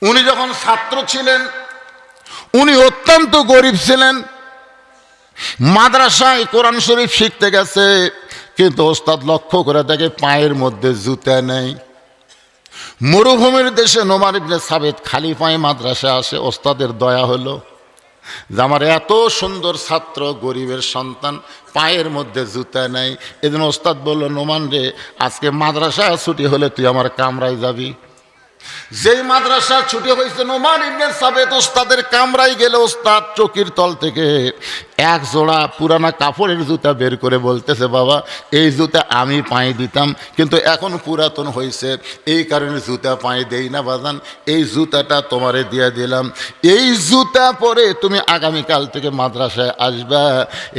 উনি যখন ছাত্র ছিলেন উনি অত্যন্ত গরিব ছিলেন। মাদ্রাসায় কোরআন শরীফ শিখতে গেছে, কিন্তু ওস্তাদ লক্ষ্য করে দেখে পায়ের মধ্যে জুতা নেই। মরুভূমির দেশে নোমান ইবনে সাবেত খালি পায়ে মাদ্রাসায় আসে। ওস্তাদের দয়া হলো যে আমার এত সুন্দর ছাত্র, গরিবের সন্তান, পায়ের মধ্যে জুতা নেই। এদিন ওস্তাদ বলল, নোমান রে, আজকে মাদ্রাসা ছুটি হলে তুই আমার কামরায় যাবি। যেই মাদ্রাসা ছুটি হয়েছে, নোমান ইবনে সাবেত ওস্তাদের কামরায় গেলে ওস্তাদ চকির তল থেকে এক জোড়া পুরানা কাপড়ের জুতা বের করে বলতেছে, বাবা এই জুতা আমি পায়ে দিতাম, কিন্তু এখন পুরাতন হয়েছে, এই কারণে জুতা পায়ে দেই না বাজান, এই জুতাটা তোমারে দিয়ে দিলাম। এই জুতা পরে তুমি আগামীকাল থেকে মাদ্রাসায় আসবা।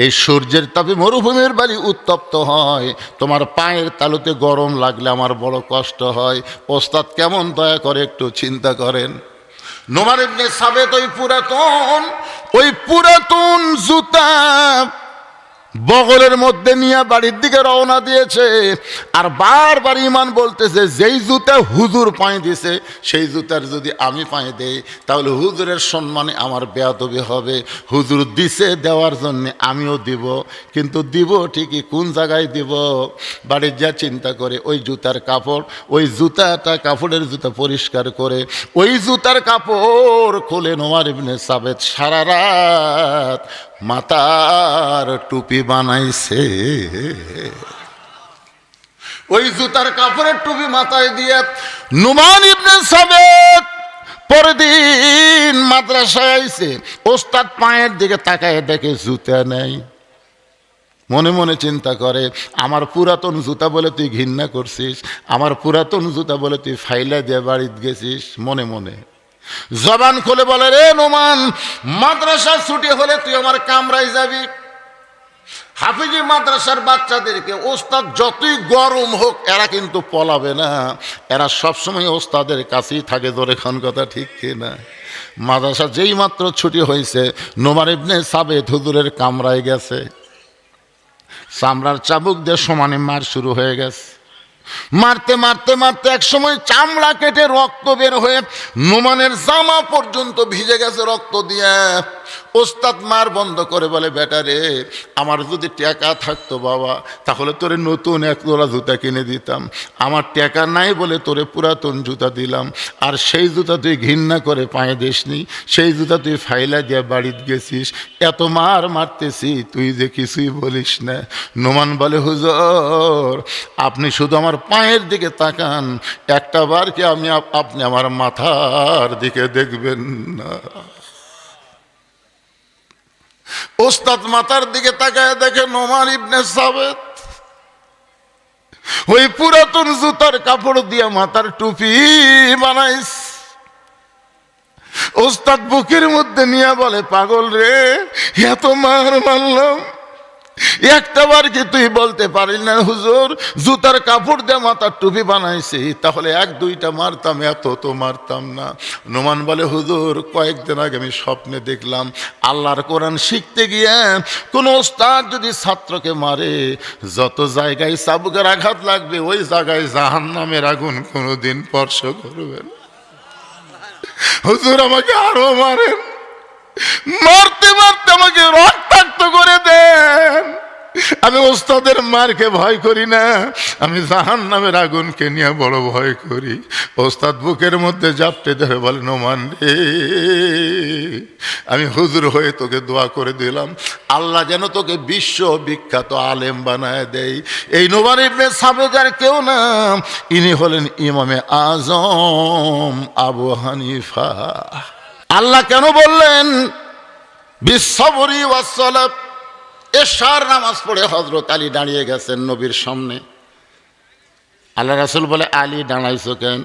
এই সূর্যের তাপে মরুভূমির বাড়ি উত্তপ্ত হয়, তোমার পায়ের তালুতে গরম লাগলে আমার বড় কষ্ট হয়। ওস্তাদ কেমন দয়া করে একটু চিন্তা করেন। নোমান ইবনে সাবেত ওই পুরাতন জুতা বগলের মধ্যে নিয়ে বাড়ির দিকে রওনা দিয়েছে। আর বারবার ইমান বলতেছে, যেই জুতা হুজুর পায়ে দিছে সেই জুতার যদি আমি পায়ে দেই তাহলে হুজুরের সম্মানে আমার বেয়াদবি হবে। হুজুর দিছে, দেওয়ার জন্য আমিও দিব, কিন্তু দিব ঠিকই কোন জায়গায় দিব। বাড়ির যা চিন্তা করে ওই জুতার কাপড়, ওই জুতাটা কাপড়ের জুতা পরিষ্কার করে ওই জুতার কাপড় খুলে নোমান ইবনে সাবেত সারা রাত মাথার টুপি বানাইছে। ওই জুতার কাপড়ের টুপি মাথায় দিয়ে নোমান ইবনে সাবেত পরের দিন মাদ্রাসায় আইছে। ওস্তাদ পায়ের দিকে তাকায় দেখে জুতা নেই। মনে মনে চিন্তা করে, আমার পুরাতন জুতা বলে তুই ঘৃণা করছিস, আমার পুরাতন জুতা বলে তুই ফাইলা দিয়ে বাড়িতে গেছিস। মনে মনে জবান খুলে বলে, রে নোমান, মাদ্রাসা ছুটি হলে তুই আমার কামরায় যাবি। হাফিজি মাদ্রাসার বাচ্চাদেরকে ওস্তাদ যতই গরম হোক এরা কিন্তু পলাবে না, এরা সবসময় ওস্তাদের কাছেই থাকে। ধরে খান কথা ঠিক কিনা? মাদ্রাসা যেই মাত্র ছুটি হয়েছে, নোমান ইবনে সাবেত হুজুরের কামরায় গেছে। চামড়ার চাবুক দিয়ে সমানে মার শুরু হয়ে গেছে। মারতে মারতে মারতে এক সময় চামড়া কেটে রক্ত বের হয়ে নোমানের জামা পর্যন্ত ভিজে গেছে রক্ত দিয়ে। ওস্তাদ মার বন্ধ করে বলে, বেটা রে, আমার যদি টাকা থাকতো বাবা, তাহলে তোরে নতুন এক জোড়া জুতা কিনে দিতাম। আমার টাকা নাই বলে তোরে পুরাতন জুতা দিলাম, আর সেই জুতা তুই ঘৃণা করে পায়ে দিসনি, সেই জুতা তুই ফাইলা দিয়ে বাড়িতে গেছিস। এত মার মারতেছি তুই যে কিছুই বলিস না। নোমান বলে, হুজুর আপনি শুধু আমার পায়ের দিকে তাকান, একটা বার কি আপনি আমার মাথার দিকে দেখবেন না? ওস্তাদ মাথার দিকে তাকায় দেখে নোমান ইবনে সাবেত ওই পুরাতন জুতার কাপড় দিয়ে মাথার টুপি বানাইস। ওস্তাদ বুকের মধ্যে নিয়ে বলে, পাগল রে, এত মার মারলাম, একটা বার কি তুই বলতে পারিস না হুজুর জুতার কাপড় দিয়ে মাথার টুপি বানাইছি, তাহলে এক দুইটা মারতাম, এত তো মারতাম না। নোমান বলে, হুজুর কয়েকদিন আগে আমি স্বপ্নে দেখলাম আল্লাহর কোরআন শিখতে গিয়ে কোন ওস্তাদ যদি ছাত্রকে মারে, যত জায়গায় চাবুকের আঘাত লাগবে ওই জায়গায় জাহান্নামের আগুন কোনোদিন স্পর্শ করবে না। হুজুর আমাকে আরো মারেন, মারতে মারতে আমাকে রক্তাক্ত করে দেন। আমি ওস্তাদের মারকে ভয় করি না, আমি জাহান্নামের আগুনকে নিয়ে বড় ভয় করি। ওস্তাদ বুকের মধ্যে জাপটে ধরে বলে, নোমান রে, আমি হুজুর হয়ে তোকে দোয়া করে দিলাম, আল্লাহ যেন তোকে বিশ্ব বিখ্যাত আলেম বানায় দেয়। এই নোমান ইবনে সাবেত আর কেউ না, ইনি হলেন ইমামে আজম আবু হানিফা। আল্লাহ কেন বললেন বিশ্ববরি ওয়াসসালাত? এশার নামাজ পড়ে হযরত আলী দাঁড়িয়ে গেছেন নবীর সামনে। আল্লাহ রাসূল বলে, আলী দাঁড়াইছো কেন?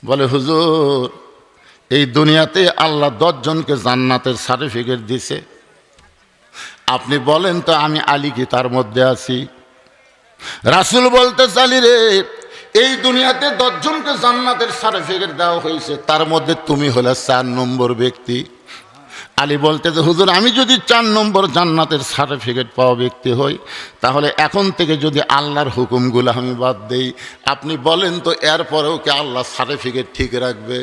বলে, হুজুর এই দুনিয়াতে আল্লাহ 10 জনকে জান্নাতের সার্টিফিকেট দিছে, আপনি বলেন তো আমি আলী কি তার মধ্যে আছি? রাসূল বলতে, আলী রে, এই দুনিয়াতে 10 জনকে জান্নাতের সার্টিফিকেট দেওয়া হয়েছে, তার মধ্যে তুমি হলে 4 নম্বর ব্যক্তি। আলী বলতে যে হুজুর আমি যদি 4 নম্বর জান্নাতের সার্টিফিকেট পাওয়া ব্যক্তি হই, তাহলে এখন থেকে যদি আল্লাহর হুকুমগুলো আমি বাদ দেই, আপনি বলেন তো এরপরেও কি আল্লাহ সার্টিফিকেট ঠিক রাখবে?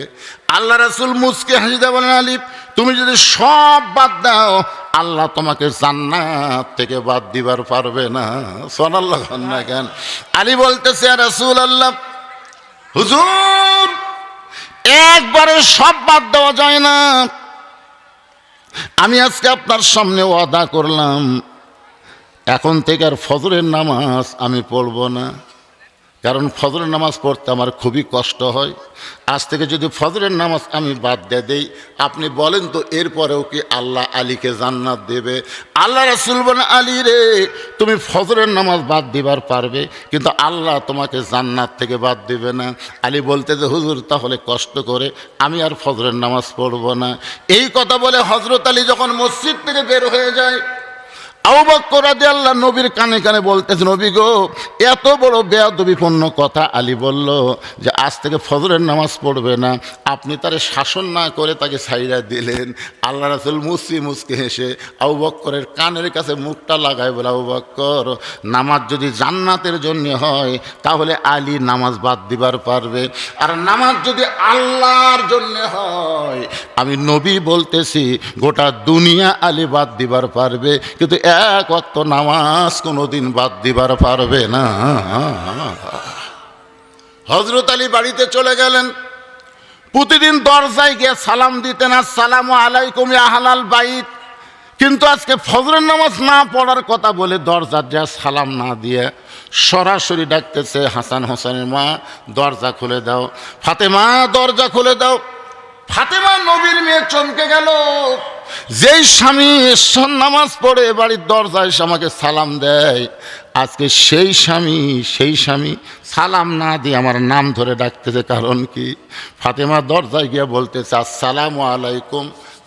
আল্লাহ রাসূল মুসকে হাসিদা বলেন, আলী তুমি যদি সব বাদ দাও, আল্লাহ তোমাকে জান্নাত থেকে বাদ দিবার পারবে না। সুবহানাল্লাহ না কেন? আলী বলতেছে ইয়া রাসূলুল্লাহ, হুজুর একবারে সব বাদ দেওয়া যায় না। আমি আজকে আপনার সামনে ওয়াদা করলাম, এখন থেকে আর ফজরের নামাজ আমি পড়ব না, কারণ ফজরের নামাজ পড়তে আমার খুবই কষ্ট হয়। আজ থেকে যদি ফজরের নামাজ আমি বাদ দিয়ে দেই, আপনি বলেন তো এরপরেও কি আল্লাহ আলীকে জান্নাত দেবে? আল্লাহ রাসূল বলেন, আলী রে তুমি ফজরের নামাজ বাদ দিবার পারবে, কিন্তু আল্লাহ তোমাকে জান্নাত থেকে বাদ দিবে না। আলী বলতে যে হুজুর তাহলে কষ্ট করে আমি আর ফজরের নামাজ পড়ব না। এই কথা বলে হযরত আলী যখন মসজিদ থেকে বের হয়ে যায়, আবু বকর রাদিয়াল্লাহু নবীর কানে কানে বলতেছে, নবী গো এত বড় বেয়াদবিপূর্ণ কথা। আলী বলল যে আজ থেকে ফজরের নামাজ পড়বে না, আপনি তারে শাসন না করে তাকে ছাইড়া দিলেন। আল্লাহ রাসূল মুসকে হেসে আবু বকরের কানের কাছে মুখটা লাগায় বলে, আবু বকর নামাজ যদি জান্নাতের জন্য হয় তাহলে আলী নামাজ বাদ দিবার পারবে, আর নামাজ যদি আল্লাহর জন্য হয় আমি নবী বলতেছি গোটা দুনিয়া আলী বাদ দিবার পারবে, কিন্তু এক ওয়াক্ত নামাজ কোনোদিন বাদ দিবার পারবে না। হযরত আলী বাড়িতে চলে গেলেন। প্রতিদিন দরজায় গিয়ে সালাম দিতেন, আসসালামু আলাইকুম ইয়া আহলাল বাইত। কিন্তু আজকে ফজরের নামাজ না পড়ার কথা বলে দরজা দিয়ে সালাম না দিয়ে সরাসরি ডাকতেছে, হাসান হোসেনের মা দরজা খুলে দাও, ফাতেমা দরজা খুলে দাও। ফাতেমা নবীর মেয়ে চমকে গেল। যেই স্বামী নামাজ পড়ে বাড়ির দরজায় এসে আমাকে সালাম দেয়, আজকে সেই স্বামী সালাম না দিয়ে আমার নাম ধরে ডাকতেছে, কারণ কি? ফাতেমা দরজায় গিয়ে বলতেছে আসসালামু আলাইকুম।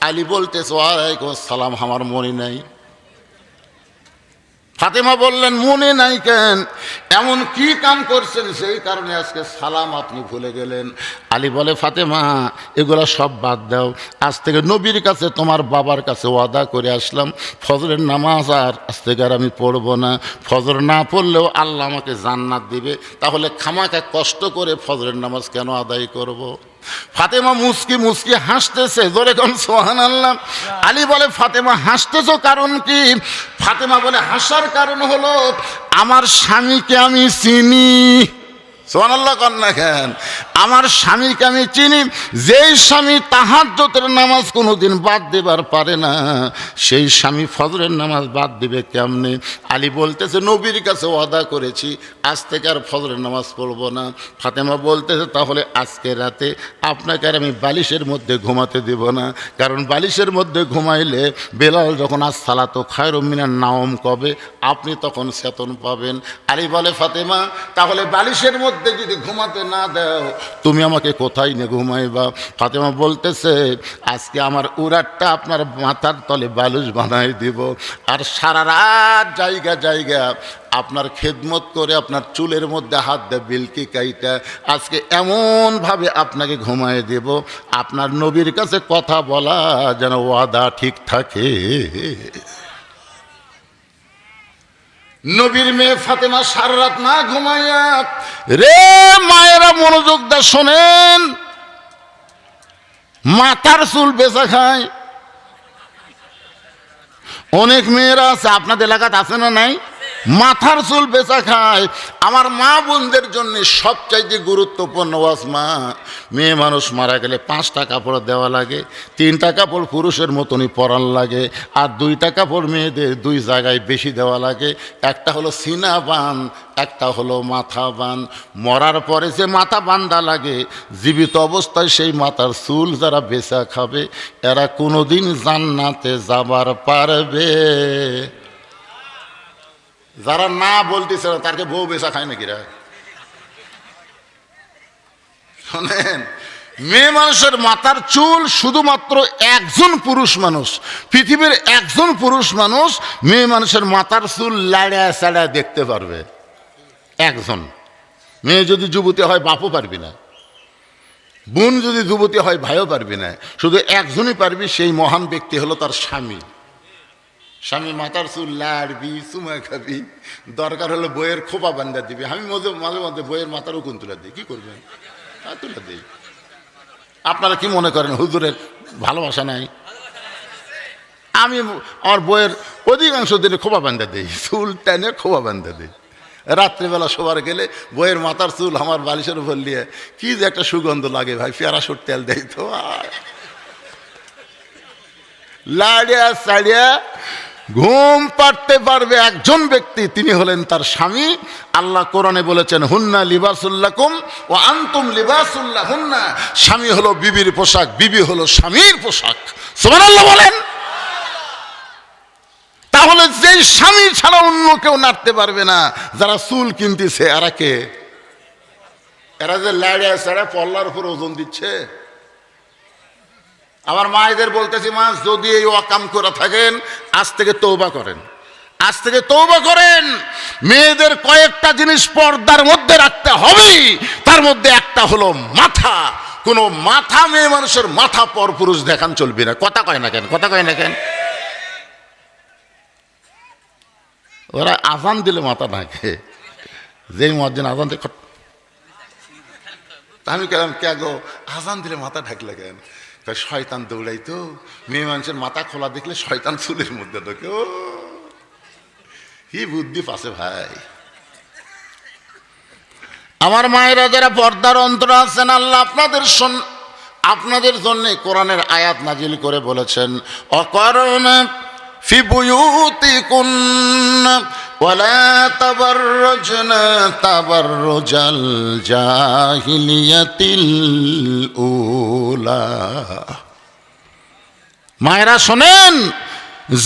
আলী বলতেছে ওয়ালাইকুম আসসালাম, আমার মনে নাই। ফাতেমা বললেন মনে নাই কেন? এমন কি কাম করছেন সেই কারণে আজকে সালাম আপনি ভুলে গেলেন? আলী বলে, ফাতেমা এগুলো সব বাদ দাও, আজ থেকে নবীর কাছে তোমার বাবার কাছে ওয়াদা করে আসলাম, ফজরের নামাজ আর আজ থেকে আর আমি পড়ব না। ফজর না পড়লেও আল্লাহ আমাকে জান্নাত দিবে, তাহলে খামাখা কষ্ট করে ফজরের নামাজ কেন আদায় করব? ফাতেমা মুস্কি হাসতেছে, জোরে কোন সুবহানাল্লাহ। আলী বলে, ফাতেমা হাসতেছো কারণ কি? ফাতেমা বলে, হাসার কারণ হলো আমার স্বামীকে আমি চিনি। সুবহানাল্লাহ কন না কেন? আমার স্বামীকে আমি চিনি। যেই স্বামী তাহাজ্জুদের নামাজ কোনোদিন বাদ দিবার পারে না, সেই স্বামী ফজরের নামাজ বাদ দিবে কেমনে? আলী বলতেছে নবীর কাছে ওয়াদা করেছি আজ থেকে আর ফজরের নামাজ পড়ব না। ফাতেমা বলতেছে তাহলে আজকে রাতে আপনাকে আর আমি বালিশের মধ্যে ঘুমাতে দেব না, কারণ বালিশের মধ্যে ঘুমাইলে বেলাল যখন আসসালাতু খায়রুম মিনান নাওম কবে আপনি তখন চেতন পাবেন। আলী বলে, ফাতেমা তাহলে বালিশের মধ্যে যদি ঘুমাতে না দাও তুমি আমাকে কোথায় নিয়ে ঘুমাইবা? ফাতেমা বলতেছে আজকে আমার উরাটটা আপনার মাথার তলে বালিশ বানাই দিব, আর সারা রাত জায়গা আপনার খেদমত করে আপনার চুলের মধ্যে হাত দিয়ে বিলকি কাইটা আজকে এমনভাবে আপনাকে ঘুমায় দেব আপনার নবীর কাছে কথা বলা যেন ওয়াদা ঠিক থাকে। নবীর মেয়ে ফাতেমা সারা রাত না ঘুমাইয়া, রে মায়েরা মনোযোগ দা শোনেন, মাথার চুল বেচা খায়। অনেক মেয়েরা আছে, আপনাদের এলাকাতে আছে না নাই? মাথার চুল বেচা খায়। আমার মা বোনদের জন্য সবচাইতে গুরুত্বপূর্ণ ওয়াজ, মা মেয়ে মানুষ মারা গেলে 5টা কাপড় দেওয়া লাগে, 3টা কাপড় পুরুষের মতনই পরান লাগে, আর 2টা কাপড় মেয়েদের 2 জায়গায় বেশি দেওয়া লাগে। একটা হলো সিনা বান, একটা হলো মাথা বান। মরার পরে যে মাথা বান্দা লাগে, জীবিত অবস্থায় সেই মাথার চুল যারা বেচা খাবে এরা কোনোদিন জান্নাতে যাবার পারবে। যারা না বলতেছে তাকে বউ বেচা খায় নাকি রা? শোনেন, মেয়ে মানুষের মাথার চুল শুধুমাত্র একজন পুরুষ মানুষ, পৃথিবীর একজন পুরুষ মানুষ মেয়ে মানুষের মাথার চুল লাড়া চাড়া দেখতে পারবে, একজন। মেয়ে যদি যুবতী হয় বাপও পারবি না। বোন যদি যুবতী হয় ভাইও পারবি না, শুধু একজনই পারবি, সেই মহান ব্যক্তি হলো তার স্বামী। স্বামী মাথার চুল লাড়বি, চুমা খাবি, দরকার হলে বইয়ের খোপা বান্ধা দিবি। আমি মাঝে মাঝে বইয়ের মাথার উকুন তুলে দিই, কি করবেন, তুলে দিই। আপনারা কি মনে করেন হুজুরের ভালোবাসা নাই? আমি আমার বইয়ের অধিকাংশ দিনে খোপা বান্ধা দিই, চুল টেনে খোপা বান্ধা দিই। রাত্রিবেলা শোবার গেলে বইয়ের মাথার চুল আমার বালিশের উপর নিয়ে কি যে একটা সুগন্ধ লাগে ভাই, প্যারাশুট তেল দেয় তো, লাড়িয়া সাড়িয়া ঘুম পাড়তে পারবে একজন ব্যক্তি, তিনি হলেন তার স্বামী। আল্লাহ কোরআনে বলেছেন, হুন্না লিবাসুল্লাকুম ও আনতুম লিবাসুল্লাহ হুন্না। স্বামী হলো বিবির পোশাক, বিবি হলো স্বামীর পোশাক। সুবহানাল্লাহ বলেন। তাহলে যেই স্বামী ছাড়া অন্য কেউ নাড়তে পারবে না, যারা চুল কিনতেছে এরা কে? এরা যে লাড়িয়া ছাড়া পল্লার উপর ওজন দিচ্ছে। আমার মায়েদের বলতেছি, মা যদি এই অকাম করে থাকেন আজ থেকে তওবা করেন, আজ থেকে তওবা করেন। মেয়েদের কয়েকটা জিনিস পর্দার মধ্যে রাখতে হবে, তার মধ্যে একটা হলো মাথা। কোনো মাথা, মেয়ে মানুষের মাথা পর পুরুষ দেখান চলবে না। কথা কয় না কেন, কথা কয় না কেন? ওরা আজান দিলে মাথা ঢাকে, যেই মুয়াজ্জিন আজান দিয়ে, আমি কেলাম কে গো আজান দিলে মাথা ঢাকলে কেন? শয়তান দৌড়াই তো, মেয়ে মানুষের মাথা খোলা দেখলে শয়তান চুলের মধ্যে ঢোকে। ও কি বুদ্ধি পাশে ভাই। আমার মায়েরা যারা পর্দার অন্তর আছেন, আল্লাহ আপনাদের জন্য কোরআনের আয়াত নাজিল করে বলেছেন, অকারণা ফি বুয়ুতিকুন্না ওয়ালা তাবাররাজনা তাবাররুজাল জাহিলিয়াতিল উলা। মায়েরা শোনেন,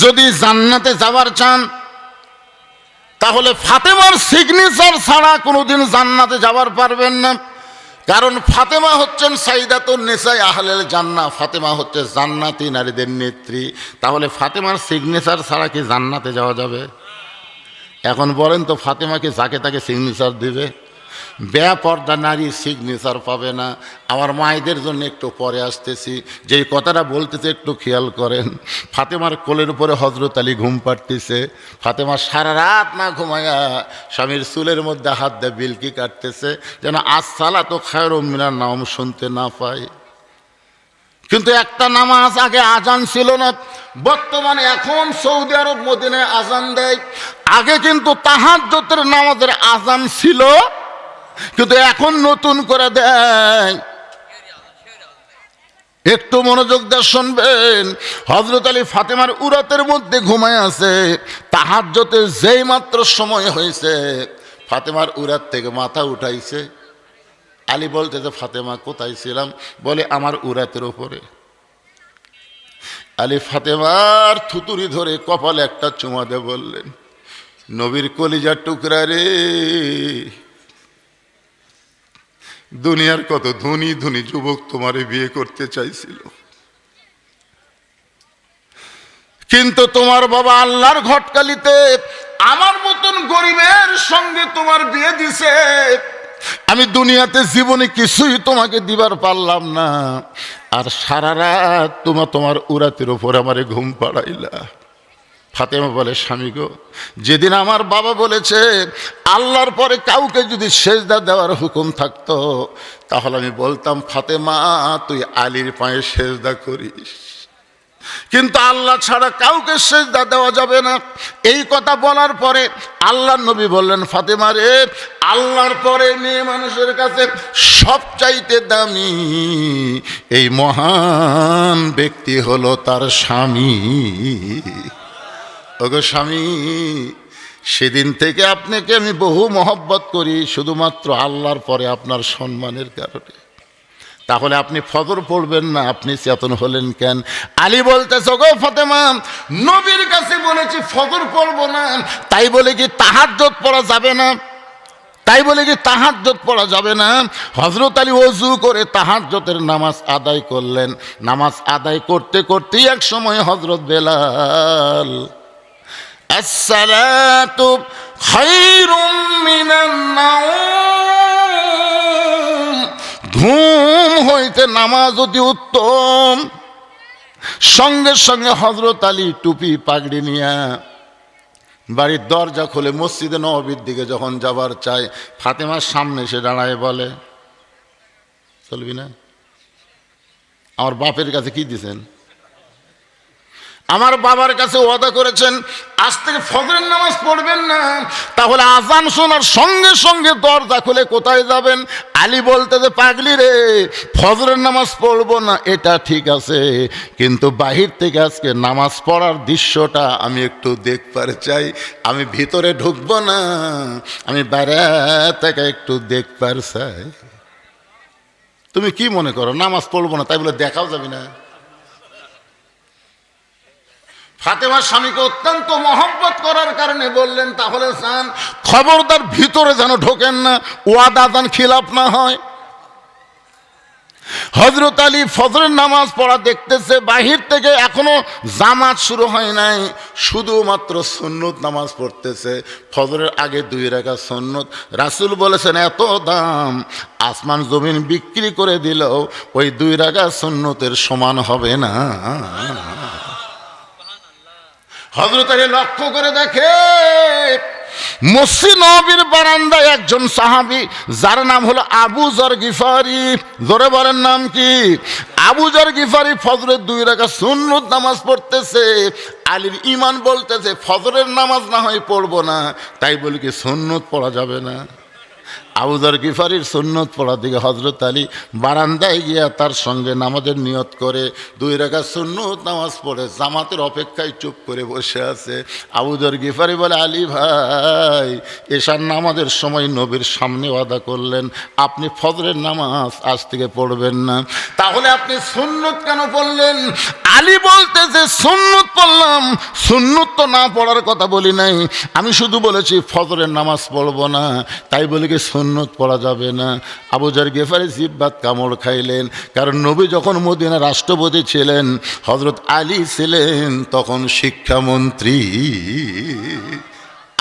যদি জান্নাতে যাবার চান তাহলে ফাতেমার সিগনেচার ছাড়া কোনোদিন জান্নাতে যাবার পারবেন না। কারণ ফাতেমা হচ্ছেন সাইদাতুন নিসায়ে আহলেল জান্নাহ, ফাতেমা হচ্ছে জান্নাতি নারীদের নেত্রী। তাহলে ফাতেমার সিগনেচার ছাড়া কি জান্নাতে যাওয়া যাবে? এখন বলেন তো, ফাতেমাকে যাকে তাকে সিগনেচার দিবে? বেপর্দা নারী সিগনেচার পাবে না। আমার মায়েদের জন্য একটু পরে আসতেছি, যেই কথাটা বলতেছে একটু খেয়াল করেন। ফাতেমার কোলের উপরে হযরত আলী ঘুম পাড়তেছে। ফাতেমা সারা রাত না ঘুমায়া স্বামীর চুলের মধ্যে হাত দিয়ে বিলকি কাটতেছে, যেন আসসালাতু খায়রুম মিনান নাওম শুনতে না পায়। কিন্তু একটা নামাজ আগে আজান ছিল না, বর্তমানে এখন সৌদি আরব মদিনায় আজান দেয়। আগে কিন্তু তাহাজ্জুদের নামাজের আজান ছিল, কিন্তু এখন নতুন করে দেয়। একটু মনোযোগ দিয়ে শুনবেন। হযরত আলী ফাতেমার উরাতের মধ্যে ঘুমায় আছে। তাহাজ্জুদের যেই মাত্র সময় হয়েছে, ফাতেমার উরাত থেকে মাথা উঠাইছে। আলী বলতেছে, ফাতেমা কোথায় ছিলাম? বলে, আমার উরাতের উপরে। আলী ফাতেমার থুতুরি ধরে কপালে একটা চুমা দিয়ে বললেন, নবীর কলিজার টুকরা রে, দুনিয়ার কত ধনী ধনী যুবক তোমারে বিয়ে করতে চাইছিল, কিন্তু তোমার বাবা আল্লাহর ঘটকালিতে আমার মতন গরিবের সঙ্গে তোমার বিয়ে দিছে। আমি দুনিয়াতে জীবনে কিছুই তোমাকে দিবার পারলাম না, আর সারা রাত তোমার উরাতের উপর আমারে ঘুম পাড়াইলা। ফাতেমা বলে, স্বামী গো, যেদিন আমার বাবা বলেছে আল্লাহর পরে কাউকে যদি সেজদা দেওয়ার হুকুম থাকতো, তাহলে আমি বলতাম, ফাতেমা তুই আলীর পায়ে সেজদা করিস, কিন্তু আল্লাহ ছাড়া কাউকে সেজদা দেওয়া যাবে না। এই কথা বলার পরে আল্লাহর নবী বললেন, ফাতেমা রে, আল্লাহর পরে মেয়ে মানুষের কাছে সবচাইতে দামি এই মহান ব্যক্তি হলো তার স্বামী। ওগো স্বামী, সেদিন থেকে আপনাকে আমি বহু মহব্বত করি, শুধুমাত্র আল্লাহর পরে আপনার সম্মানের কারণে। তাহলে আপনি ফজর পড়বেন না, আপনি চেতন হলেন কেন? আলী বলতেছে, গো ফাতেমা, নবীর কাছে বলেছি ফজর পড়বো না, তাই বলে কি তাহাজ্জুদ পড়া যাবে না? তাই বলে কি তাহাজ্জুদ পড়া যাবে না? হযরত আলী ওযু করে তাহাজ্জুদের নামাজ আদায় করলেন। নামাজ আদায় করতে করতেই এক সময় হযরত বেলাল, আসসালাতু খায়রুম মিনান নাওম, ঘুম হইতে নামাজ অতি উত্তম। সঙ্গে সঙ্গে হযরত আলী টুপি পাগড়ি নিয়া বাড়ির দরজা খুলে মসজিদে নববীর দিকে যখন যাবার চায়, ফাতেমার সামনে এসে দাঁড়ায় বলে, চলবি না? আমার বাপের কাছে কি দিছেন? আমার বাবার কাছে ওয়াদা করেছেন আজ থেকে ফজরের নামাজ পড়বেন না। তাহলে আজান শোনার সঙ্গে সঙ্গে দরজা খুলে কোথায় যাবেন? আলী বলতে যে, পাগলি রে, ফজরের নামাজ পড়বো না এটা ঠিক আছে, কিন্তু বাহির থেকে আজকে নামাজ পড়ার দৃশ্যটা আমি একটু দেখবার চাই। আমি ভিতরে ঢুকবো না, আমি বাইরে থেকে একটু দেখবার চাই। তুমি কি মনে করো নামাজ পড়বো না তাই বলে দেখাও যাবে না? ফাতেমার স্বামীকে অত্যন্ত মহব্বত করার কারণে বললেন, তাহলে যান, খবরদার ভিতরে যেন ঢোকেন না, ওয়াদা যেন খিলাফ না হয়। হযরত আলী ফজরের নামাজ পড়া দেখতেছে, বাহির থেকে এখনো জামাত শুরু হয় নাই, শুধুমাত্র সুন্নত নামাজ পড়তেছে। ফজরের আগে 2 রাকাত সুন্নত। রাসূল বলেছেন এত দাম, আসমান জমিন বিক্রি করে দিলেও ওই 2 রাকাত সুন্নতের সমান হবে না। হযরত আলী লক্ষ্য করে দেখে মসজিদ নববীর বারান্দায় একজন সাহাবী, যার নাম হলো আবু যর গিফারি। জোরে বলেন নাম কি? আবু যর গিফারি ফজরের 2 রাকাত সুন্নত নামাজ পড়তেছে। আলীর ঈমান বলতেছে ফজরের নামাজ না হয় পড়বো না, তাই বলি কি সুন্নত পড়া যাবে না? আবু যর গিফারির সুন্নত পড়ার দিকে হযরত আলী বারান্দায় গিয়া তার সঙ্গে নামাজের নিয়ত করে 2 রাকাত সুন্নত নামাজ পড়ে জামাতের অপেক্ষায় চুপ করে বসে আছে। আবু যর গিফারি বলে, আলী ভাই, এশার নামাজের সময় নবীর সামনে ওয়াদা করলেন আপনি ফজরের নামাজ আজ থেকে পড়বেন না, তাহলে আপনি সুন্নত কেন পড়লেন? আলী বলতেছে, সুন্নত পড়লাম, সুন্নত তো না পড়ার কথা বলি নাই, আমি শুধু বলেছি ফজরের নামাজ পড়বো না, তাই বলি কি সুন্নত পড়া যাবে না। আবু যর গিফারি জিহ্বাত কামড় খাইলেন, কারণ নবী যখন মদিনার রাষ্ট্রপতি ছিলেন, হযরত আলী ছিলেন তখন শিক্ষামন্ত্রী।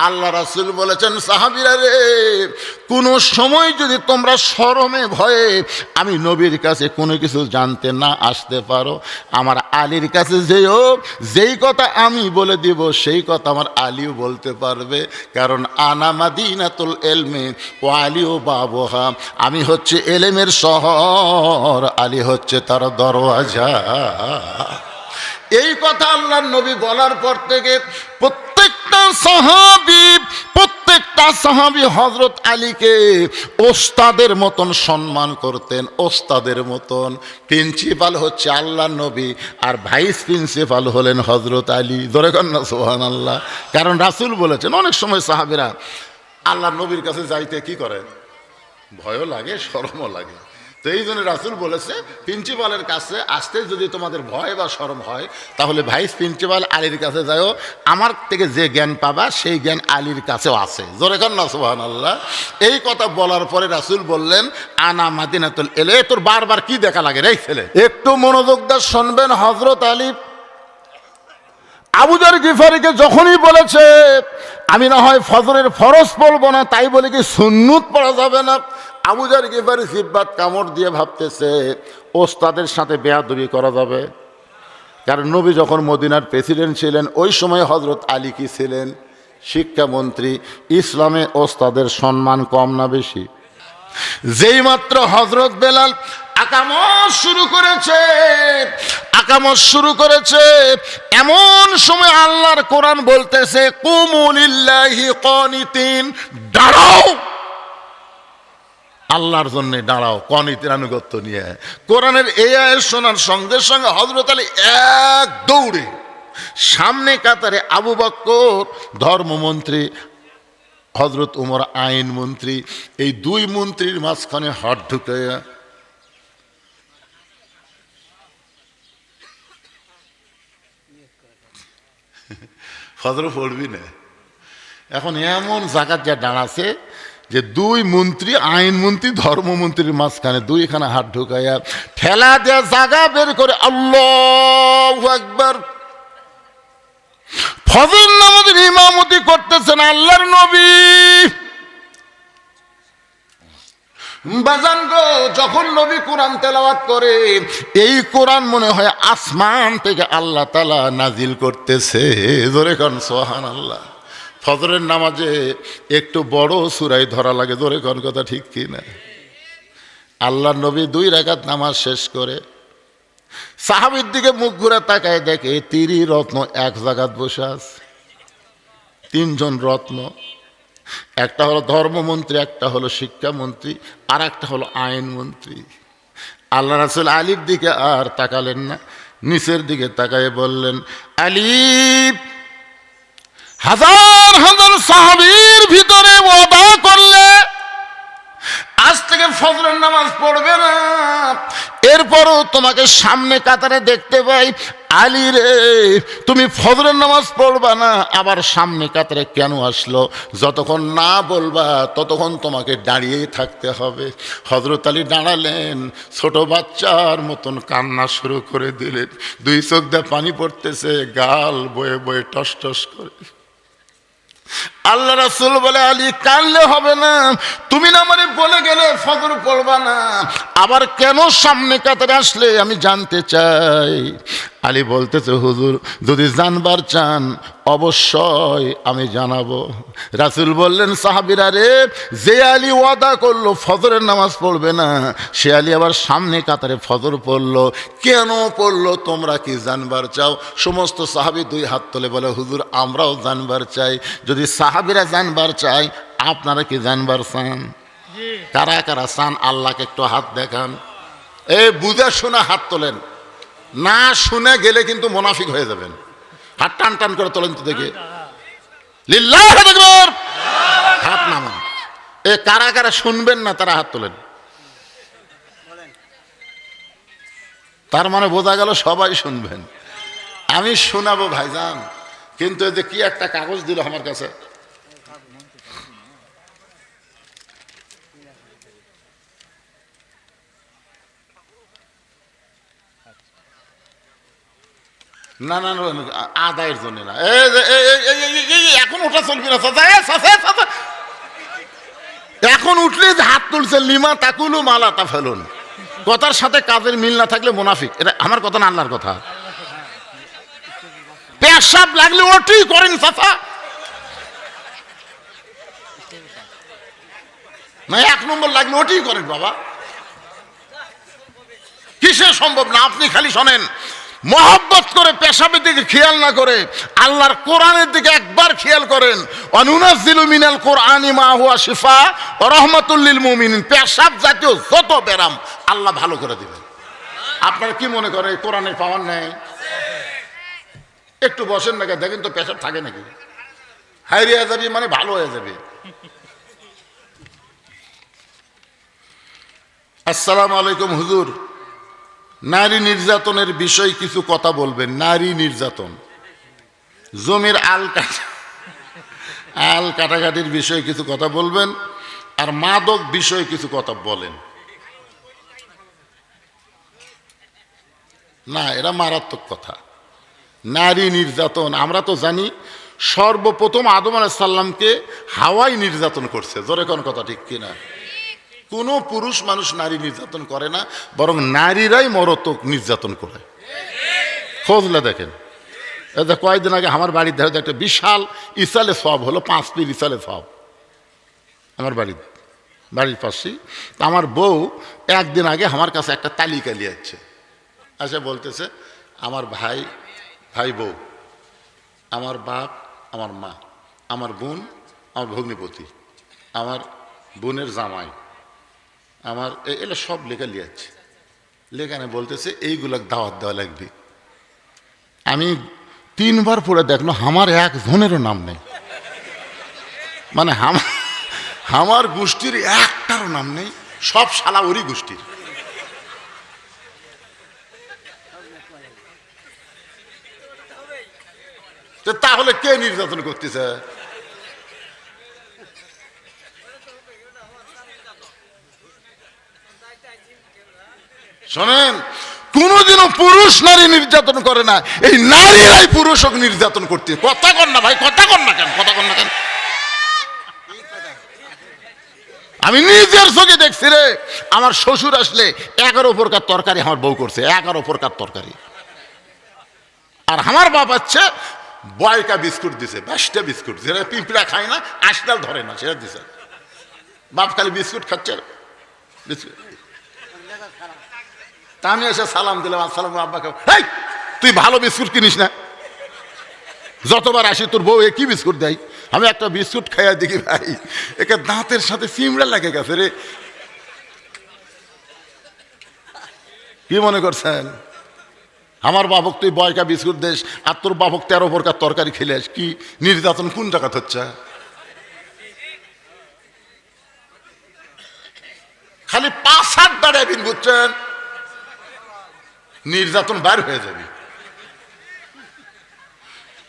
আল্লাহ রাসূল বলেছেন, সাহাবীরা রে, কোনো সময় যদি তোমরা শরমে ভয়ে আমি নবীর কাছে কোনো কিছু জানতে না আসতে পারো, আমার আলীর কাছে যেও, যেই কথা আমি বলে দিব সেই কথা আমার আলীও বলতে পারবে, কারণ আনা মাদিনাতুল ইলমি ওয়া আলীও বাবুহা, আমি হচ্ছে এলেমের শহর, আলী হচ্ছে তার দরওয়াজা। এই কথা আল্লাহর নবী বলার পর থেকে প্রত্যেকটা সাহাবী হযরত আলীকে ওস্তাদের মতন সম্মান করতেন, ওস্তাদের মতন। প্রিন্সিপাল হচ্ছে আল্লাহর নবী, আর ভাইস প্রিন্সিপাল হলেন হযরত আলী। জোরে কর না সুবহানাল্লাহ। কারণ রাসূল বলেছেন, অনেক সময় সাহাবীরা আল্লাহর নবীর কাছে যাইতে কি করে, ভয়ও লাগে, শরমও লাগে। তো এই জন্য রাসূল বলেছে, প্রিন্সিপালের কাছে আসতে যদি তোমাদের ভয় বা শরম হয়, তাহলে ভাইস প্রিন্সিপাল আলীর কাছে যাও, আমার থেকে যে জ্ঞান পাবা সেই জ্ঞান আলীর কাছেও আছে। জোরে কর না সুবহানাল্লাহ। এই কথা বলার পরে রাসূল বললেন, আনা মাদিনাতুল ইলমি। তোর বারবার কি দেখা লাগে রে ছেলে, একটু মনোযোগ দিয়ে শুনবেন। হযরত আলী আবু যর গিফারিকে যখনই বলেছে আমি না হয় ফজরের ফরজ পড়বো না, তাই বলে কি সুন্নত পড়া যাবে না, আবু যর গিফারি জিহ্বাত কামড় দিয়ে ভাবতেছে ওস্তাদের সাথে বেয়াদবি করা যাবে। কারণ নবী যখন মদিনার প্রেসিডেন্ট ছিলেন, ওই সময় হযরত আলী কি ছিলেন, শিক্ষামন্ত্রী। ইসলামে ওস্তাদের সম্মান কম না বেশি? যেই মাত্র হযরত বেলাল আকামত শুরু করেছে, এমন সময় আল্লাহর কোরআন বলতেছে, কুমু লিল্লাহি কানিতিন, দাঁড়াও, আল্লাহর জন্য দাঁড়াও, কনিতের আনুগত্য নিয়ে। কোরআনের এই আয়াত শোনার সঙ্গে সঙ্গে হযরত আলী এক দৌড়ে সামনে কাতারে, আবু বকর ধর্মমন্ত্রী, হযরত উমর আইন মন্ত্রী, এই 2 মন্ত্রীর মাঝখানে হাত ঢুকাইয়া ফজর পড়বি না। এখন এমন জায়গায় যা দাঁড়াছে যে 2 মন্ত্রী, আইনমন্ত্রী ধর্মমন্ত্রীর মাঝখানে 2খানা হাত ঢুকাইয়া ঠেলা দেয়া জায়গা বের করে আল্লাহু আকবার, ফজর নামাজের ইমামতি করতেছেন আল্লাহর নবী। বাজান গো, যখন নবী কোরআন তেলাওয়াত করে এই কোরআন মনে হয় আসমান থেকে আল্লাহ তাআলা নাজিল করতেছে। জোরে কোন সুবহানাল্লাহ। ফজরের নামাজে একটু বড় সূরায় ধরা লাগে, জোরে কোন কথা ঠিক কি না? আল্লাহর নবী 2 রাকাত নামাজ শেষ করে সাহাবীর দিকে মুখ ঘুরে তাকায়, দেখে 3 রত্ন এক জায়গায় বসে আছে। 3 জন রত্ন, একটা হলো ধর্মমন্ত্রী, একটা হলো শিক্ষামন্ত্রী, আর একটা হলো আইনমন্ত্রী। আল্লাহ রাসূল আলীর দিকে আর তাকালেন না, নিচের দিকে তাকায় বললেন, আলী, হাজার হাজার সাহাবীর ভিতরে ওয়াদা করলে আজ থেকে ফজরের নামাজ পড়বে না, এরপরও তোমাকে সামনে কাতারে দেখতে পাই। আলী রে, তুমি ফজরের নামাজ পড়বা না, আবার সামনে কাতারে কেন আসলো? যতক্ষণ না বলবা ততক্ষণ তোমাকে দাঁড়িয়েই থাকতে হবে। হযরত আলী দাঁড়ালেন, ছোট বাচ্চার মতন কান্না শুরু করে দিলেন। 2 চোখ দিয়ে পানি পড়তেছে, গাল বয়ে বয়ে টস টস করে। আল্লাহ রাসূল বলে, আলী কানলে হবে না, তুমি না আমারে বলে গেলে ফজর পড়বা না, আবার কেন সামনে কাতারে আসলে আমি জানতে চাই। আলী বলতেছে, হুজুর যদি জানবার চান অবশ্যই আমি জানাবো। রাসূল বললেন, সাহাবীরা রে, যে আলী ওয়াদা করলো ফজরের নামাজ পড়বে না, সে আলী আবার সামনে কাতারে ফজর পড়লো, কেন পড়লো তোমরা কি জানবার চাও? সমস্ত সাহাবী 2 হাত তুলে বলে, হুজুর আমরাও জানবার চাই। যদি সাহাবীরা জানবার চাই, আপনারা কি জানবার চান? কারা কারা চান আল্লাহকে একটু হাত দেখান। বুঝে শোনা হাত তোলেন, না শুনে গেলে কিন্তু মুনাফিক হয়ে যাবেন। হাত টান টান করে তোলেন তো দেখে, লিল্লাহু আকবার, হাত নামান। কারা কারা শুনবেন না তারা হাত তোলেন। তার মানে বোঝা গেল সবাই শুনবেন। আমি শোনাবো ভাইজান, কিন্তু এই যে কি একটা কাগজ দিল আমার কাছে, না না আদায়ের জন্য না, এখন ওটা চলবে না। এখন উঠলে হাত তুলছে, লিমা তাকুলু মালা তা ফেলুন। কথার সাথে কাজের মিল না থাকলে মুনাফিক। এটা আমার কথা না, আল্লাহর কথা। পেশাব লাগলে ওটি করেন চাচা, না 1 নম্বর লাগলে ওটি করেন বাবা। কিসে সম্ভব না? আপনি খালি শোনেন, মহব্বত করে পেশাবের দিকে খেয়াল না করে আল্লাহর কোরআনের দিকে একবার খেয়াল করেন। অনুনাজ্জিলু মিনাল কোরআনি মা হুয়া শিফা ওয়া রাহমাতুল লিল মুমিনিন। পেশাব জাতীয় যত ব্যারাম আল্লাহ ভালো করে দিবেন। আপনারা কি মনে করেন কোরআনের পাওয়ার নেই? একটু বসেন না, দেখেন তো পেশাব থাকে নাকি। হাইরিয়া যাবি মানে ভালো হয়ে যাবে। আসসালামু আলাইকুম হুজুর, নারী নির্যাতনের বিষয়ে কিছু কথা বলবেন। নারী নির্যাতন, জমির আল কাটাকাটির বিষয়ে কিছু কথা বলবেন, আর মাদক বিষয়ে কিছু কথা বলেন। না, এরা মারাত্মক কথা। নারী নির্যাতন, আমরা তো জানি সর্বপ্রথম আদম আলাইহিস সালামকে হাওয়াই নির্যাতন করছে। জোরে কোন কথা ঠিক কিনা? কোনো পুরুষ মানুষ নারী নির্যাতন করে না, বরং নারীরাই মরতক নির্যাতন করে। খোঁজলে দেখেন, কয়েকদিন আগে আমার বাড়ির ধারে একটা বিশাল ইসালে সব হলো, 5 পীর ইসালে সব আমার বাড়ির পাশেই। আমার বউ একদিন আগে আমার কাছে একটা তালিকা নিয়ে যাচ্ছে, আচ্ছা বলতেছে, আমার ভাই বউ, আমার বাপ, আমার মা, আমার বোন, আমার ভগ্নিপতি, আমার বোনের জামাই, আমার এগুলো সব লেখা লিয়াচ্ছে। লেখানে বলতেছে এইগুলো দাওয়াত দেওয়া লাগবে। আমি 3 বার পড়ে দেখলো আমার একজনেরও নাম নেই, মানে আমার গোষ্ঠীর একটারও নাম নেই, সব শালা ওরই গোষ্ঠীর। তাহলে কে নির্যাতন করতেছে? শোনেন, কোনদিনও পুরুষ নারী নির্যাতন করে না, এই নারীরাই পুরুষকে নির্যাতন করতে। কথা কন না ভাই, কথা কন না কেন, কথা কন না কেন? আমি নিজের চোখে দেখছি রে, আমার শ্বশুর আসলে 11 প্রকার তরকারি আমার বউ করছে, 11 প্রকার তরকারি। আর আমার বাপ আছে বয়কা বিস্কুট দিছে, 22টা বিস্কুট, যেটা পিঁপড়া খায় না, আশলাল ধরে না, সেটা দিছে। বাপ খালি বিস্কুট খাচ্ছে, বিস্কুট। তা আমি এসে সালাম দিলাম, আসসালাম আব্বাকে, এই তুই ভালো বিস্কুট কিনিস না, যতবার আসি তোর বউ কি বিস্কুট দেয়। আমি একটা বিস্কুট খাইয়া দেখি ভাই একে দাঁতের সাথে চিমড়া লাগে গেছে রে। কি মনে করছেন আমার বাবক তুই বয়কা বিস্কুট দেশ আর তোর বাবক 13 প্রকার তরকারি খেলেস? কি নির্যাতন কোন জায়গা হচ্ছে? খালি 5-7 দাঁড়াবেন, বুঝছেন, নির্যাতন বাইর হয়ে যাবে।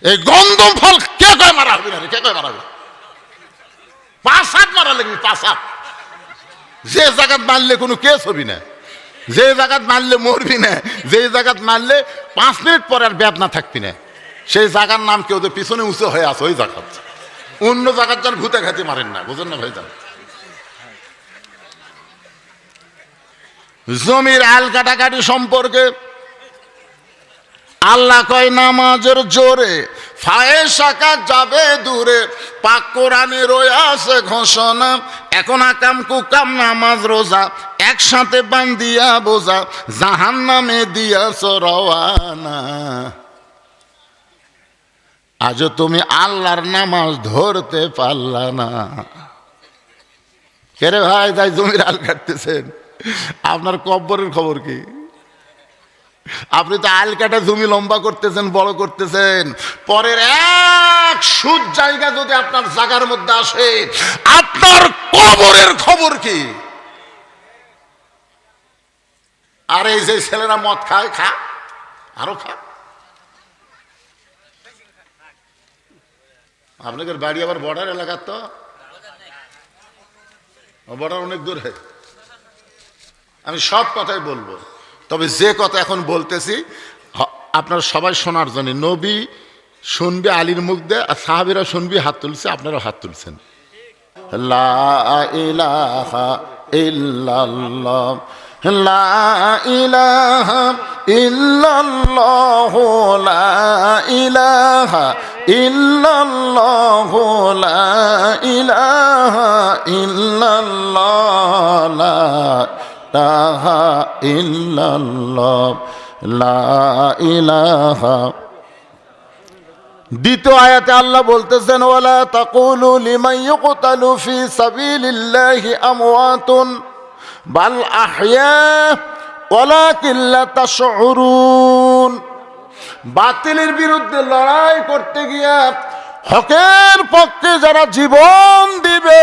এই গন্ধম ফল কে কয় মারা হবে না রে, কে কয় মারা হবে? 5-7 মারা লাগবে, 5-7। যে জায়গাত মারলে কোনো কেস হবি না, যে জায়গাত মারলে মরবি না, যে জায়গাত মারলে 5 মিনিট পরে আর বেদনা থাকবি না, সেই জায়গার নাম কেউ যে পিছনে উঁচু হয়ে আছে ওই জায়গাত। অন্য জায়গার যান ভূতে খাতে মারেন না, বুঝেন না ভাই? যান জমির আল কাটাকাটি সম্পর্কে আল্লাহ কয় নামাজের জোরে ফায়েশাকা যাবে দূরে, পাক কোরআনে রয়েছে ঘোষণা, এখন আকাম কুকাম নামাজ রোজা একসাথে বান্দিয়া বোঝা, জাহান্নামে দিয়াছ রওয়ানা। আজও তুমি আল্লাহর নামাজ ধরতে পারলা না। কেরে ভাই তাই জমির আল কাটতেছেন, আপনার কব্বরের খবর কি? আপনি তো আল কাটা জমি লম্বা করতেছেন, বড় করতেছেন, পরের 1 সুদ জায়গা যদি আপনার জায়গার মধ্যে আসে, আপনার কবরের খবর কি? আর এই যে ছেলেরা মদ খায়, খা, আরো খা। আপনাদের বাড়ি আবার বর্ডার এলাকার, তো বর্ডার অনেক দূরে। আমি সব কথাই বলবো, তবে যে কথা এখন বলতেছি আপনারা সবাই শোনার জন্য। নবী শুনবে আলীর মুখ দিয়ে, আর সাহাবীরা শুনবি, হাত তুলছে, আপনারাও হাত তুলছেন। লা ইলাহা ইল্লাল্লাহ, লা ইলাহা ইল্লাল্লাহ, লা ইলাহা ইল্লাল্লাহ, লা ইলাহা ইল্লাল্লাহ, লা ইলাহা ইল্লাল্লাহ, লা ইলাহা। দ্বিতীয় আয়াতে আল্লাহ বলতেছেন, ওয়ালা তাকুলু লিমান ইউকতালু ফি সাবিলিল্লাহি আমওয়াতুন বাল আহইয়া ওয়ালাকিন লা তাশউরুন। বাতিলের বিরুদ্ধে লড়াই করতে গিয়া হকের পক্ষে যারা জীবন দিবে,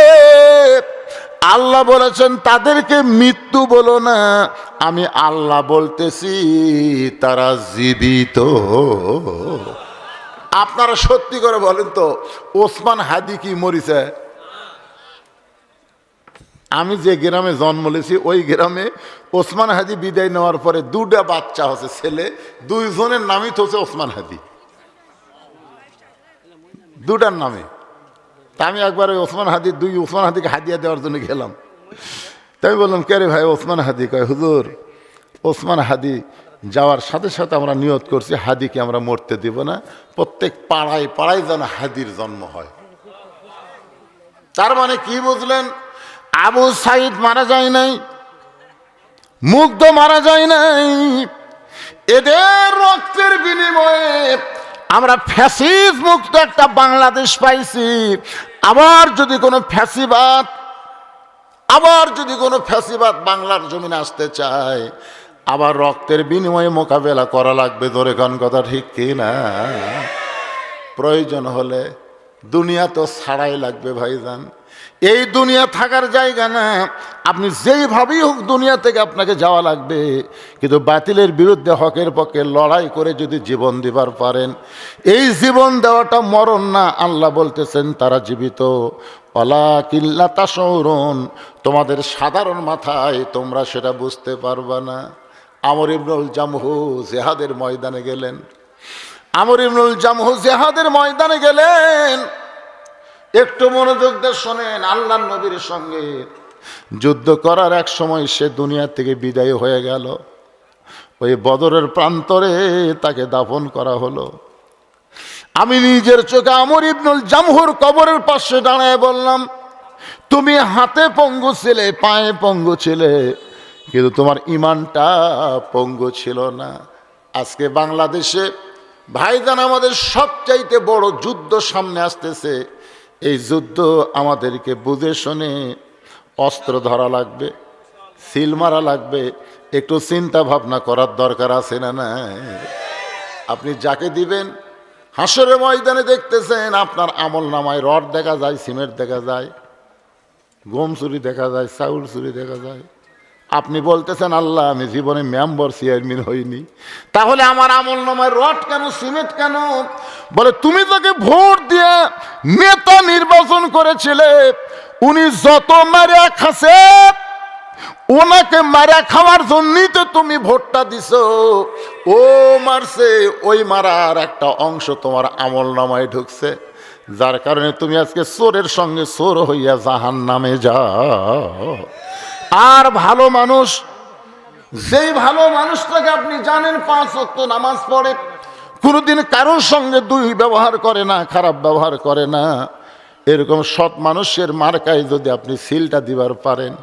আল্লাহ বলেছেন তাদেরকে মৃত্যু বলো না, আমি আল্লাহ বলতেছি তারা জীবিত। আপনারা সত্যি করে বলেন তো, ওসমান হাদি কি মরিছে? আমি যে গ্রামে জন্ম নিয়েছি ওই গ্রামে ওসমান হাদি বিদায় নেওয়ার পরে 2টা বাচ্চা হচ্ছে, ছেলে, 2 জনের নামই তো হচ্ছে ওসমান হাদি, 2টার নামে। তা আমি একবার ওই ওসমান হাদিকে হাদিয়া দেওয়ার জন্য গেলাম। তাই বললাম, কে রে ভাই ওসমান হাদি? কয় হুজুর ওসমান হাদি যাওয়ার সাথে সাথে আমরা নিয়ত করছি হাদিকে আমরা মরতে দিব না, প্রত্যেক পাড়ায় পাড়ায় যেন হাদির জন্ম হয়। তার মানে কি বুঝলেন? আবু সাইদ মারা যায় নাই, মুগ্ধ মারা যায় নাই, এদের রক্তের বিনিময়ে আমরা ফ্যাসিস মুক্ত একটা বাংলাদেশ পাইছি। আবার যদি কোনো ফ্যাসিবাদ বাংলার জমিনে আসতে চায়, আবার রক্তের বিনিময়ে মোকাবেলা করা লাগবে। ধরে কোন কথা ঠিক কি না? প্রয়োজন হলে দুনিয়া তো ছাড়াই লাগবে ভাইজান। এই দুনিয়া থাকার জায়গা না, আপনি যেইভাবেই হোক দুনিয়া থেকে আপনাকে যাওয়া লাগবে, কিন্তু বাতিলের বিরুদ্ধে হকের পক্ষে লড়াই করে যদি জীবন দিবার পারেন, এই জীবন দেওয়াটা মরণ না। আল্লাহ বলতেছেন তারা জীবিত। ওয়ালাকিন লা তাশউরুন, তোমাদের সাধারণ মাথায় তোমরা সেটা বুঝতে পারবা না। আমর ইবনুল জামহু জিহাদের ময়দানে গেলেন। একটু মনোযোগ দিয়ে শোনেন, আল্লাহর নবীর সঙ্গে যুদ্ধ করার এক সময় সে দুনিয়া থেকে বিদায় হয়ে গেল। ওই বদরের প্রান্তরে তাকে দাফন করা হলো। আমি নিজের চোখে আমর ইবনুল জামহুর কবরের পাশে দাঁড়ায় বললাম, তুমি হাতে পঙ্গু ছিলে, পায়ে পঙ্গু ছিলে, কিন্তু তোমার ইমানটা পঙ্গু ছিল না। আজকে বাংলাদেশে ভাইজান আমাদের সবচাইতে বড় যুদ্ধ সামনে আসতেছে। এই যুদ্ধ আমাদেরকে বুঝে শুনে অস্ত্র ধরা লাগবে, সিল মারা লাগবে, একটু চিন্তা ভাবনা করার দরকার আছে না? না, আপনি যাকে দিবেন হাসরের ময়দানে দেখতেছেন আপনার আমল নামায় রড দেখা যায়, সিমেন্ট দেখা যায়, গম চুরি দেখা যায়, চাউল চুরি দেখা যায়। আপনি বলতেছেন আল্লাহ আমি জীবনে মেম্বার চেয়ারম্যান হইনি, তাহলে আমার আমল নামায় রড কেন, সিমেন্ট কেন? বলে তুমি তাকে ভোট দিয়ে নেতা নির্বাচন করেছিলে, উনি যত মারা খাচ্ছে ওনাকে মারা খাওয়ার জন্যই তো তুমি ভোটটা দিছো। ও মারছে, ওই মারার একটা অংশ তোমার আমল নামায় ঢুকছে, যার কারণে তুমি আজকে চোরের সঙ্গে চোর হইয়া জাহান্নামে যাও। আর ভালো মানুষ, যেই ভালো মানুষটাকে আপনি জানেন 5 ওয়াক্ত নামাজ পড়ে, কোনোদিন কারোর সঙ্গে দুই ব্যবহার করে না, খারাপ ব্যবহার করে না, এরকম সৎ মানুষের মার্কায় যদি আপনি সিলটা দিবার পারেন,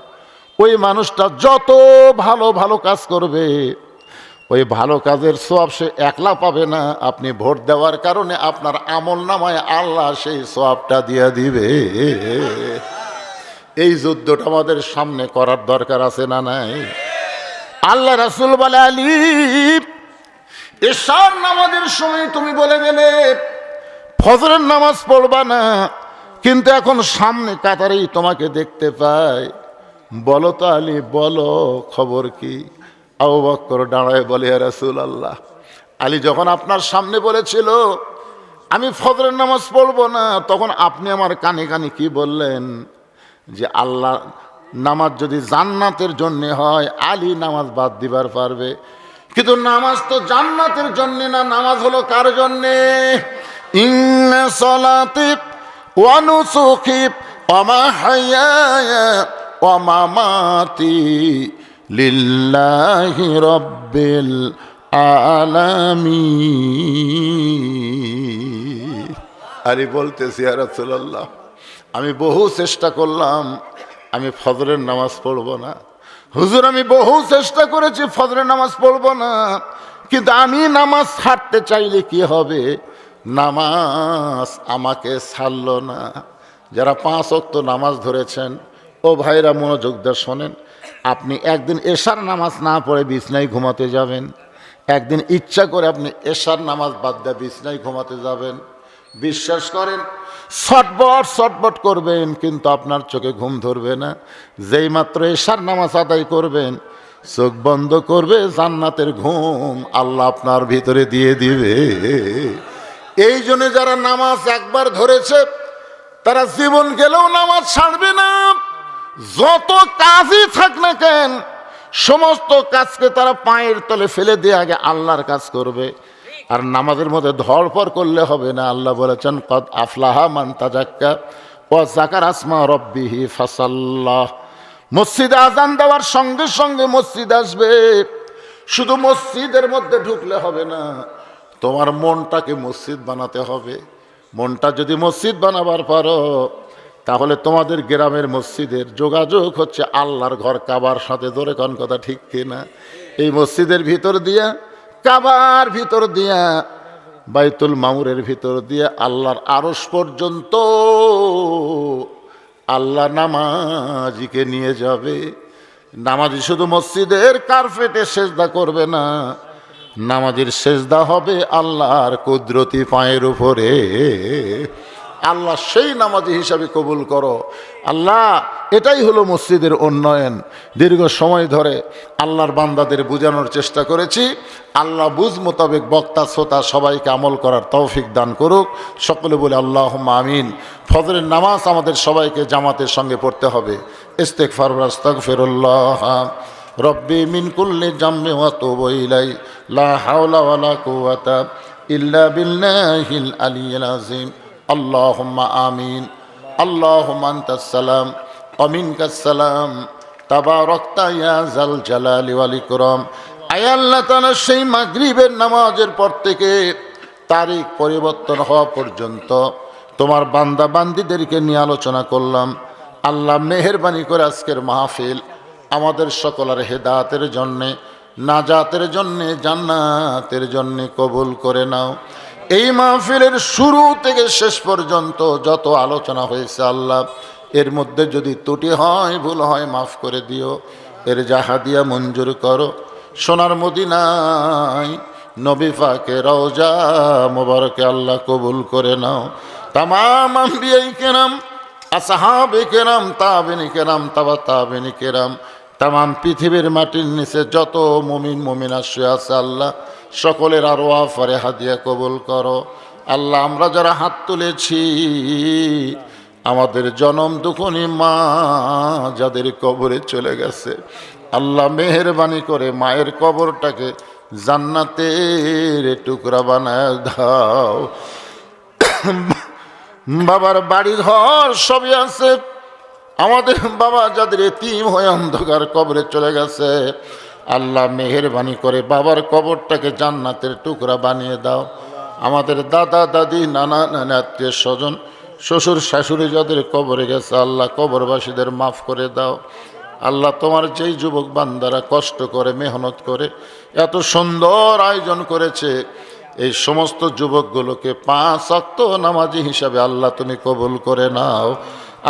ওই মানুষটা যত ভালো ভালো কাজ করবে ওই ভালো কাজের সওয়াব সে একলা পাবে না, আপনি ভোট দেওয়ার কারণে আপনার আমল নামায় আল্লাহ সেই সওয়াবটা দিয়ে দিবে। এই যুদ্ধটা আমাদের সামনে করার দরকার আছে না নাই? আল্লাহ রাসূল বলে, আলী এশার নামাজের সময় তুমি বলে গেলে ফজরের নামাজ পড়বা না, কিন্তু এখন সামনে কাতারেই তোমাকে দেখতে পাই, বলো তো আলী, বলো খবর কি? আবু বকর দাঁড়ায় বলে, ইয়া রাসূলুল্লাহ, আলী যখন আপনার সামনে বলেছিল আমি ফজরের নামাজ পড়বো না, তখন আপনি আমার কানে কানে কি বললেন? যে আল্লাহ নামাজ যদি জান্নাতের জন্যে হয় আলী নামাজ বাদ দিবার পারবে, কিন্তু নামাজ তো জান্নাতের জন্যে না, নামাজ হলো কার জন্যে? ইন্না সলাতি ওয়া নুসুকি ওয়া মাহইয়ায়া ওয়া মামাতি লিল্লাহি রাব্বিল আলামিন। আলী বলতেছি, ইয়া রাসূলুল্লাহ, আমি বহু চেষ্টা করলাম আমি ফজরের নামাজ পড়ব না, হুজুর আমি বহু চেষ্টা করেছি ফজরের নামাজ পড়ব না, কিন্তু আমি নামাজ ছাড়তে চাইলে কি হবে? নামাজ আমাকে ছাড়লো না। যারা 5 ওয়াক্ত নামাজ ধরেছেন ও ভাইরা মনোযোগ দিয়ে শোনেন, আপনি একদিন এশার নামাজ না পড়ে বিছনায় ঘুমাতে যাবেন, একদিন ইচ্ছা করে আপনি এশার নামাজ বাদ দিয়ে বিছনায় ঘুমাতে যাবেন, বিশ্বাস করেন ছটবট ছটবট করবেন কিন্তু আপনার চোখে ঘুম ধরবে না। যেই মাত্র এশার নামাজ আদায় করবেন চোখ বন্ধ করবে, জান্নাতের ঘুম আল্লাহ আপনার ভিতরে দিয়ে দিবে। এই জন্য যারা নামাজ একবার ধরেছে তারা জীবন গেলেও নামাজ ছাড়বে না। যত কাজই থাক না কেন সমস্ত কাজকে তারা পায়ের তলে ফেলে দিয়ে আগে আল্লাহর কাজ করবে। আর নামাজের মধ্যে ধড়ফড় করলে হবে না। আল্লাহ বলেছেন কদ আফলাহা মান তাজাক্কা ওয়া যাকার আসমা রাব্বিহি ফাসাল্লাহ। মসজিদে আজান দেওয়ার সঙ্গে সঙ্গে মসজিদ আসবে। শুধু মসজিদের মধ্যে ঢুকলে হবে না, তোমার মনটাকে মসজিদ বানাতে হবে। মনটা যদি মসজিদ বানাবার পারো তাহলে তোমাদের গ্রামের মসজিদের যোগাযোগ হচ্ছে আল্লাহর ঘর কাবার সাথে। ধরে কোন কথা ঠিক কিনা? এই মসজিদের ভিতর দিয়া, কাবার ভিতর দিয়া, বাইতুল মামুরের ভিতর দিয়া আল্লাহর আরশ পর্যন্ত আল্লাহ নামাজিকে নিয়ে যাবে। নামাজি শুধু মসজিদের কার্পেটে সেজদা করবে না, নামাজির সেজদা হবে আল্লাহর কুদরতি পায়ের উপরে। আল্লাহ সেই নামাজি হিসাবে কবুল করো। আল্লাহ এটাই হলো মসজিদের উন্নয়ন। দীর্ঘ সময় ধরে আল্লাহর বান্দাদের বোঝানোর চেষ্টা করেছি। আল্লাহ বুঝ মোতাবেক বক্তা শ্রোতা সবাইকে আমল করার তৌফিক দান করুক। সকলে বলে আল্লাহুম্মা আমিন। ফজরের নামাজ আমাদের সবাইকে জামাতের সঙ্গে পড়তে হবে। ইস্তেগফার ওয়া আস্তাগফিরুল্লাহ রব্বি মিন কুল্লি জামবি ওয়া তুবু ইলাই লা হাওলা ওয়ালা কুওয়াতা ইল্লা বিল্লাহিল আলিয়্যিল আযীম। আল্লাহুম্মা আমিন। আল্লাহুম্মা আনতাস সালাম অমিনকাস সালাম তাবারাকতা ইয়া জাল জালালি ওয়াল ইকরাম। আয় আল্লাহ তাআলা, সেই মাগরিবের নামাজের পর থেকে তারিখ পরিবর্তন হওয়া পর্যন্ত তোমার বান্দা বান্দীদেরকে নিয়ে আলোচনা করলাম। আল্লাহ মেহেরবানি করে আজকের মাহফিল আমাদের সকলের হেদায়েতের জন্যে, নাজাতের জন্যে, জান্নাতের জন্যে কবুল করে নাও। এই মাহফিলের শুরু থেকে শেষ পর্যন্ত যত আলোচনা হয়েছে আল্লাহ, এর মধ্যে যদি ত্রুটি হয়, ভুল হয়, মাফ করে দিও। এর জাহাদিয়া মঞ্জুর করো। সোনার মদিনায় নবী পাকের রওজা মোবারকে আল্লাহ কবুল করে নাও। তামাম আম্বিয়ায়ে কেরাম, আসহাবে কেরাম, তাবেঈনে কেরাম, তাবা তাবেঈনে কেরাম, তামাম পৃথিবীর মাটির নিচে যত মুমিন মুমিনা শুয়ে আছে আল্লাহ, সকলের আরওয়াহ ফারে হাদিয়া কবুল করো। আল্লাহ, আমরা যারা হাত তুলেছি, আমাদের জনম দুঃখনী মা যাদের কবরে চলে গেছে, আল্লাহ মেহেরবানি করে মায়ের কবরটাকে জান্নাতের টুকরা বানায় দাও। বাবার বাড়ি ঘর সবই আছে, আমাদের বাবা যাদের এতিম হয়ে অন্ধকার কবরে চলে গেছে, আল্লাহ মেহেরবানি করে বাবার কবরটাকে জান্নাতের টুকরা বানিয়ে দাও। আমাদের দাদা দাদি, নানা নানা, আত্মীয় স্বজন, শ্বশুর শাশুড়ি যাদের কবরে গেছে, আল্লাহ কবরবাসীদের মাফ করে দাও। আল্লাহ, তোমার যেই যুবক বান্দারা কষ্ট করে মেহনত করে এত সুন্দর আয়োজন করেছে, এই সমস্ত যুবকগুলোকে 5 ওয়াক্ত নামাজি হিসাবে আল্লাহ তুমি কবুল করে নাও।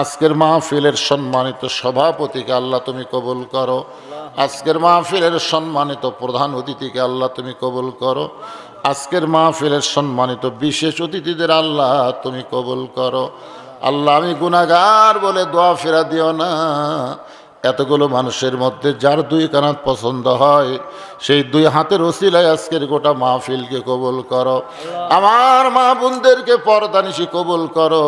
আজকের মাহফিলের সম্মানিত সভাপতিকে আল্লাহ তুমি কবুল করো। আজকের মাহফিলের সম্মানিত প্রধান অতিথিকে আল্লাহ তুমি কবুল করো। আজকের মাহফিলের সম্মানিত বিশেষ অতিথিদের আল্লাহ তুমি কবুল করো। আল্লাহ, আমি গুনাহগার বলে দোয়া ফেরা দিও না। এতগুলো মানুষের মধ্যে যার 2 কানাত পছন্দ হয়, সেই 2 হাতের ওসিলায় আজকের গোটা মাহফিলকে কবুল করো। আমার মা বোনদেরকে পর্দানিশি কবুল করো।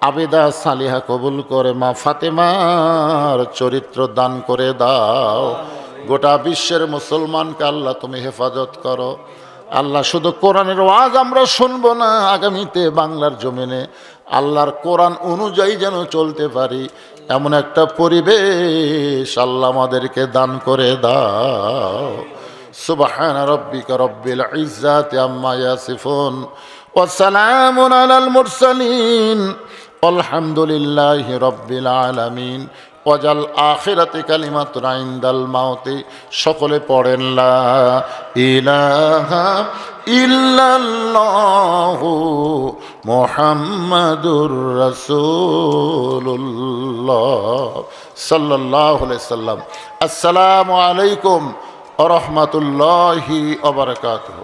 আবেদা সালিহা কবুল করে মা ফাতেমার চরিত্র দান করে দাও। গোটা বিশ্বের মুসলমানকে আল্লাহ তুমি হেফাজত করো। আল্লাহ, শুধু কোরআনের ওয়াজ আমরা শুনবো না, আগামীতে বাংলার জমিনে আল্লাহর কোরআন অনুযায়ী যেন চলতে পারি, এমন একটা পরিবেশ আল্লাহ আমাদেরকে দান করে দাও। সুবহান রাব্বিকা রব্বিল ইজ্জাতি আম্মা ইয়াসিফুন ওয়া সালামুন আলাল মুরসালিন আলহামদুলিল্লাহি রব্বিল আলামিন। ওয়াজাল আখিরাতি কালিমাতুন ইনদাল মাউতি। সকলে পড়েন লা ইলাহা ইল্লাল্লাহু মুহাম্মাদুর রাসূলুল্লাহ সাল্লাল্লাহু আলাইহি সাল্লাম। আসসালামু আলাইকুম ওয়া রাহমাতুল্লাহি ওয়া বারাকাতুহু।